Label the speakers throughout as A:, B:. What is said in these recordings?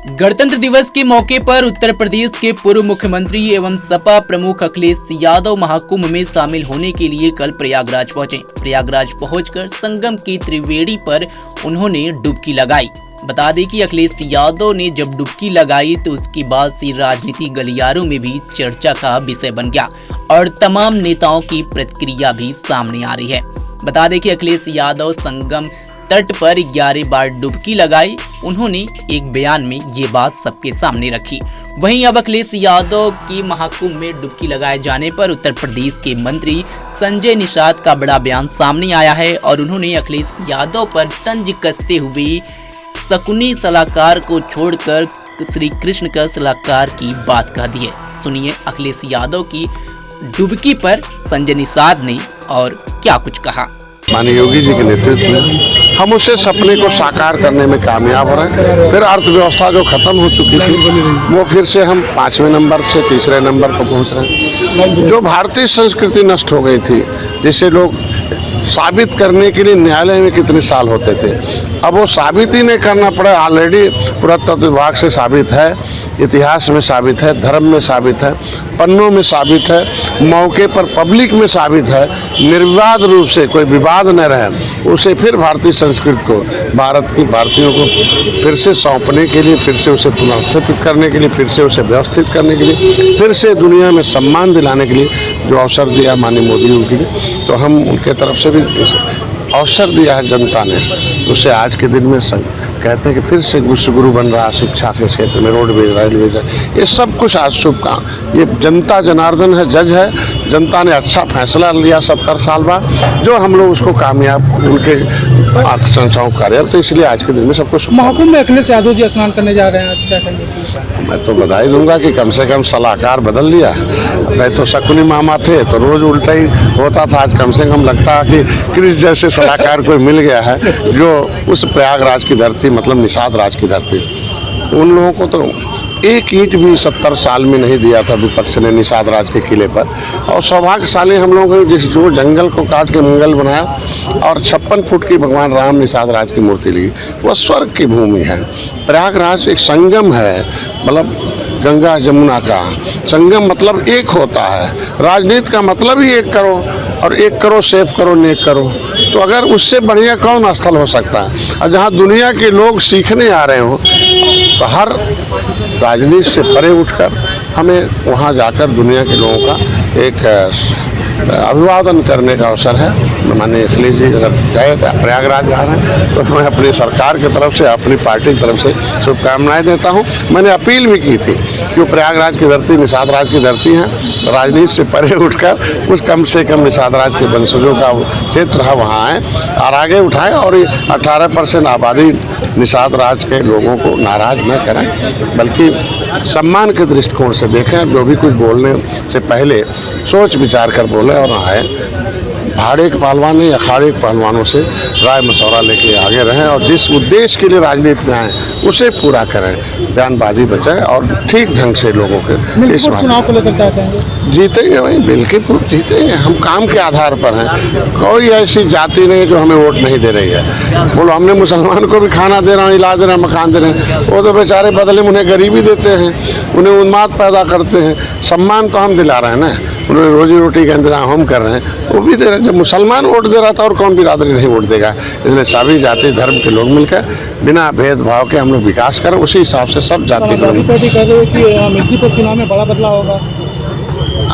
A: गणतंत्र दिवस के मौके पर उत्तर प्रदेश के पूर्व मुख्यमंत्री एवं सपा प्रमुख अखिलेश यादव महाकुंभ में शामिल होने के लिए कल प्रयागराज पहुंचे। प्रयागराज पहुंचकर संगम की त्रिवेणी पर उन्होंने डुबकी लगाई। बता दें कि अखिलेश यादव ने जब डुबकी लगाई तो उसके बाद से राजनीतिक गलियारों में भी चर्चा का विषय बन गया और तमाम नेताओं की प्रतिक्रिया भी सामने आ रही है। बता दें कि अखिलेश यादव संगम तट पर 11 बार डुबकी लगाई। उन्होंने एक बयान में ये बात सबके सामने रखी। वहीं अब अखिलेश यादव की महाकुंभ में डुबकी लगाए जाने पर उत्तर प्रदेश के मंत्री संजय निषाद का बड़ा बयान सामने आया है और उन्होंने अखिलेश यादव पर तंज कसते हुए शकुनी सलाहकार को छोड़कर श्री कृष्ण का सलाहकार की बात कह दी है। सुनिए अखिलेश यादव की डुबकी पर संजय निषाद ने और क्या कुछ कहा।
B: माननीय योगी जी के नेतृत्व में हम उसे सपने को साकार करने में कामयाब हो रहे हैं। फिर अर्थव्यवस्था जो खत्म हो चुकी थी वो फिर से हम 5वें नंबर से 3रे नंबर पर पहुंच रहे हैं। जो भारतीय संस्कृति नष्ट हो गई थी, जिसे लोग साबित करने के लिए न्यायालय में कितने साल होते थे, अब वो साबित ही नहीं करना पड़ा। ऑलरेडी पुरातत्व विभाग से साबित है, इतिहास में साबित है, धर्म में साबित है, पन्नों में साबित है, मौके पर पब्लिक में साबित है। निर्विवाद रूप से कोई विवाद न रहे, उसे फिर भारतीय संस्कृति को, भारत की भारतीयों को फिर से सौंपने के लिए, फिर से उसे पुनर्स्थापित करने के लिए, फिर से उसे व्यवस्थित करने के लिए, फिर से दुनिया में सम्मान दिलाने के लिए जो अवसर दिया माननीय मोदी जी के लिए, तो हम उनके तरफ से भी अवसर दिया है जनता ने। उसे आज के दिन में कहते हैं कि फिर से विश्वगुरु बन रहा, शिक्षा के क्षेत्र में, रोडवेज, रेलवेज, ये सब कुछ आज शुभ काम। ये जनता जनार्दन है, जज है। जनता ने अच्छा फैसला लिया 70 साल बाद, जो हम लोग उसको कामयाब उनके संस्थाओं कार्य, तो इसलिए आज के दिन में सब कुछ।
C: महाकुंभ में अखिलेश यादव जी स्नान करने जा रहे हैं, आज क्या कहेंगे?
B: मैं तो बधाई दूंगा कि कम से कम सलाहकार बदल लिया। नहीं तो शकुनी मामा थे तो रोज उल्टा ही होता था। आज कम से कम लगता है कि कृष्ण जैसे सलाहकार कोई मिल गया है, जो उस प्रयागराज की धरती, मतलब निषाद राज की धरती, उन लोगों को तो एक ईंट भी 70 साल में नहीं दिया था विपक्ष ने निषाद राज के किले पर। और सौभाग्यशाली हम लोगों ने जिस जो जंगल को काट के मंगल बनाया और 56 फुट की भगवान राम निषाद राज की मूर्ति लगी, वह स्वर्ग की भूमि है। प्रयागराज एक संगम है, मतलब गंगा जमुना का संगम, मतलब एक होता है। राजनीति का मतलब ही एक करो, और एक करो सेफ करो, नेक करो। तो अगर उससे बढ़िया कौन स्थल हो सकता है? और जहाँ दुनिया के लोग सीखने आ रहे हो, तो हर राजनीति से परे उठकर हमें वहाँ जाकर दुनिया के लोगों का एक अभिवादन करने का अवसर है। माननीय अखिलेश जी अगर गए प्रयागराज जा रहे हैं तो मैं अपनी सरकार की तरफ से, अपनी पार्टी की तरफ से शुभकामनाएं देता हूं। मैंने अपील भी की थी कि प्रयागराज की धरती निषाद राज की धरती है, राजनीति से परे उठकर उस कम से कम निषाद राज के वंशजों का क्षेत्र है वहाँ आए और आगे उठाएं, और 18% आबादी निषाद राज के लोगों को नाराज न करें, बल्कि सम्मान के दृष्टिकोण से देखें। जो भी कुछ बोलने से पहले सोच विचार कर बोले और आए। भाड़े के पहलवान नहीं, अखाड़े के पहलवानों से राय मशवरा लेके आगे रहें और जिस उद्देश्य के लिए राजनीति में आए उसे पूरा करें, बयानबाजी बचाएं और ठीक ढंग से लोगों के इस
C: चुनाव को लेकर क्या कहेंगे?
B: जीतेंगे भाई, बिल्कुल जीतेंगे। हम काम के आधार पर हैं। कोई ऐसी जाति नहीं जो हमें वोट नहीं दे रही है। बोलो हमने मुसलमान को भी खाना दे रहा हूँ, इलाज दे रहे हैं, मकान दे रहे हैं, वो तो बेचारे बदले में उन्हें गरीबी देते हैं, उन्हें उन्माद पैदा करते हैं। सम्मान तो हम दिला रहे हैं ना, उन्हें रोजी रोटी का इंतजाम हम कर रहे हैं, वो भी दे रहे हैं। जब मुसलमान वोट दे रहा था और कौन बिरादरी नहीं वोट देगा? इसलिए सभी जाति धर्म के लोग मिलकर बिना भेदभाव के हम लोग विकास करें, उसी हिसाब से सब जाति को।
C: मिर्जापुर चुनाव में बड़ा बदलाव होगा।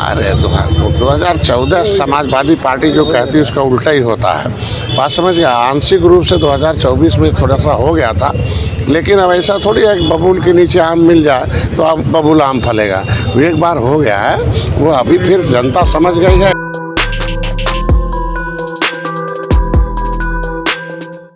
B: अरे 2014 समाजवादी पार्टी जो कहती है उसका उल्टा ही होता है। बात समझ गया। आंशिक रूप से 2024 में थोड़ा सा हो गया था, लेकिन अब ऐसा थोड़ी है कि बबूल के नीचे आम मिल जाए तो अब बबूल आम फलेगा। वो एक बार हो गया है, वो अभी फिर जनता समझ गई है।